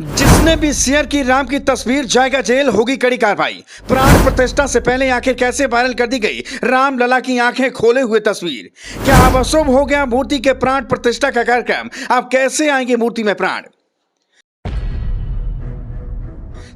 जिसने भी शेयर की राम की तस्वीर जाएगा जेल, होगी कड़ी कार्रवाई। प्राण प्रतिष्ठा से पहले आखिर कैसे वायरल कर दी गई राम लला की आंखें खोले हुए तस्वीर? क्या अब अशुभ हो गया मूर्ति के प्राण प्रतिष्ठा का कार्यक्रम? अब कैसे आएंगे मूर्ति में प्राण?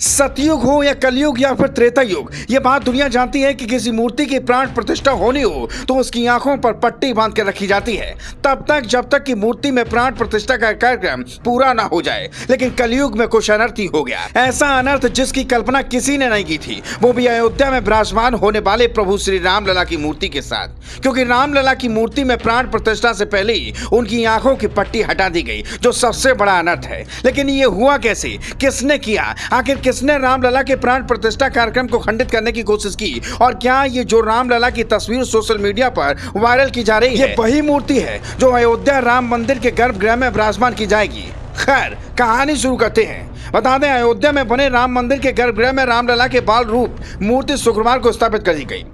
सतयुग हो या कलयुग या फिर त्रेता युग, ये बात दुनिया जानती है कि किसी मूर्ति की प्राण प्रतिष्ठा होनी हो तो उसकी आंखों पर पट्टी बांध कर रखी जाती है, तब तक जब तक कि मूर्ति में प्राण प्रतिष्ठा का कार्यक्रम पूरा ना हो जाए। लेकिन कलयुग में कुछ अनर्थ ही हो गया, ऐसा अनर्थ जिसकी कल्पना किसी ने नहीं की थी, वो भी अयोध्या में विराजमान होने वाले प्रभु श्री राम लला की मूर्ति के साथ। क्योंकि राम लला की मूर्ति में प्राण प्रतिष्ठा से पहले ही उनकी आंखों की पट्टी हटा दी गई, जो सबसे बड़ा अनर्थ है। लेकिन ये हुआ कैसे, किसने किया, आखिर किसने रामलला के प्राण प्रतिष्ठा कार्यक्रम को खंडित करने की कोशिश की? और क्या ये जो रामलला की तस्वीर सोशल मीडिया पर वायरल की जा रही है, ये वही मूर्ति है जो अयोध्या राम मंदिर के गर्भगृह में विराजमान की जाएगी? खैर, कहानी शुरू करते हैं। बता दें, अयोध्या में बने राम मंदिर के गर्भगृह में रामलला के बाल रूप मूर्ति शुक्रवार को स्थापित कर दी गई।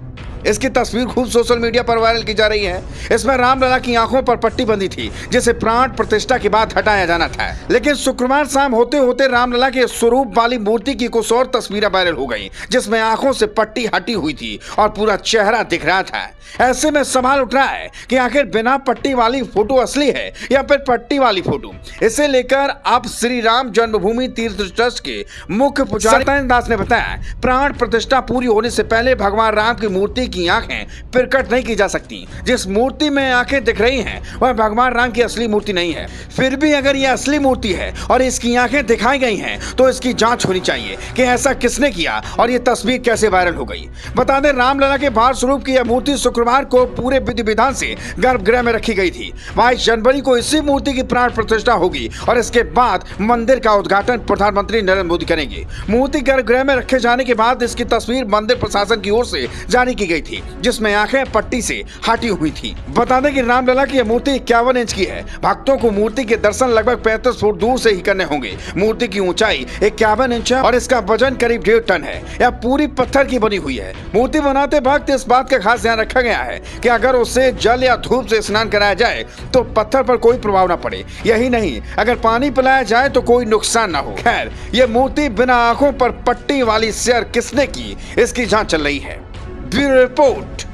इसकी तस्वीर खूब सोशल मीडिया पर वायरल की जा रही है। इसमें रामलला की आंखों पर पट्टी बंधी थी, जिसे प्राण प्रतिष्ठा के बाद हटाया जाना था। लेकिन शुक्रवार शाम होते होते रामलला के स्वरूप वाली मूर्ति की कुछ और तस्वीरें वायरल हो गई, जिसमें आंखों से पट्टी हटी हुई थी और पूरा चेहरा दिख रहा था। ऐसे में सवाल उठ रहा है कि आखिर बिना पट्टी वाली फोटो असली है या फिर पट्टी वाली फोटो? इसे लेकर अब श्री राम जन्मभूमि तीर्थ ट्रस्ट के मुख्य पुजारी सत्येंद्र दास ने बताया, प्राण प्रतिष्ठा पूरी होने से पहले भगवान राम की मूर्ति की आंखें प्रकट नहीं की जा सकती। जिस मूर्ति में आंखें दिख रही हैं वह भगवान राम की असली मूर्ति नहीं है। फिर भी अगर यह असली मूर्ति है और इसकी आंखें दिखाई गई हैं तो इसकी जांच होनी चाहिए कि ऐसा किसने किया और यह तस्वीर कैसे वायरल हो गई। बता दें, रामलला के बाल स्वरूप की यह मूर्ति शुक्रवार को पूरे विधि विधान से गर्भगृह में रखी गई थी। 22 जनवरी को इसी मूर्ति की प्राण प्रतिष्ठा होगी और इसके बाद मंदिर का उद्घाटन प्रधानमंत्री नरेंद्र मोदी करेंगे। मूर्ति गर्भगृह में रखे जाने के बाद इसकी तस्वीर मंदिर प्रशासन की ओर से जारी की गई थी, जिसमें आंखें पट्टी से हटी हुई थी। बता दें कि रामलला की मूर्ति 51 इंच की है। भक्तों को मूर्ति के दर्शन लगभग 35 फुट दूर से ही करने होंगे। मूर्ति की ऊंचाई 51 इंच है और इसका वजन करीब 1.5 टन है। यह पूरी पत्थर की बनी हुई है। मूर्ति बनाते वक्त इस बात का खास ध्यान रखा गया है कि अगर उससे जल या धूप से स्नान कराया जाए तो पत्थर पर कोई प्रभाव न पड़े। यही नहीं, अगर पानी पिलाया जाए तो कोई नुकसान न हो। खैर, ये मूर्ति बिना आंखों पर पट्टी वाली शेयर किसने की, इसकी जांच चल रही है। Bureau report.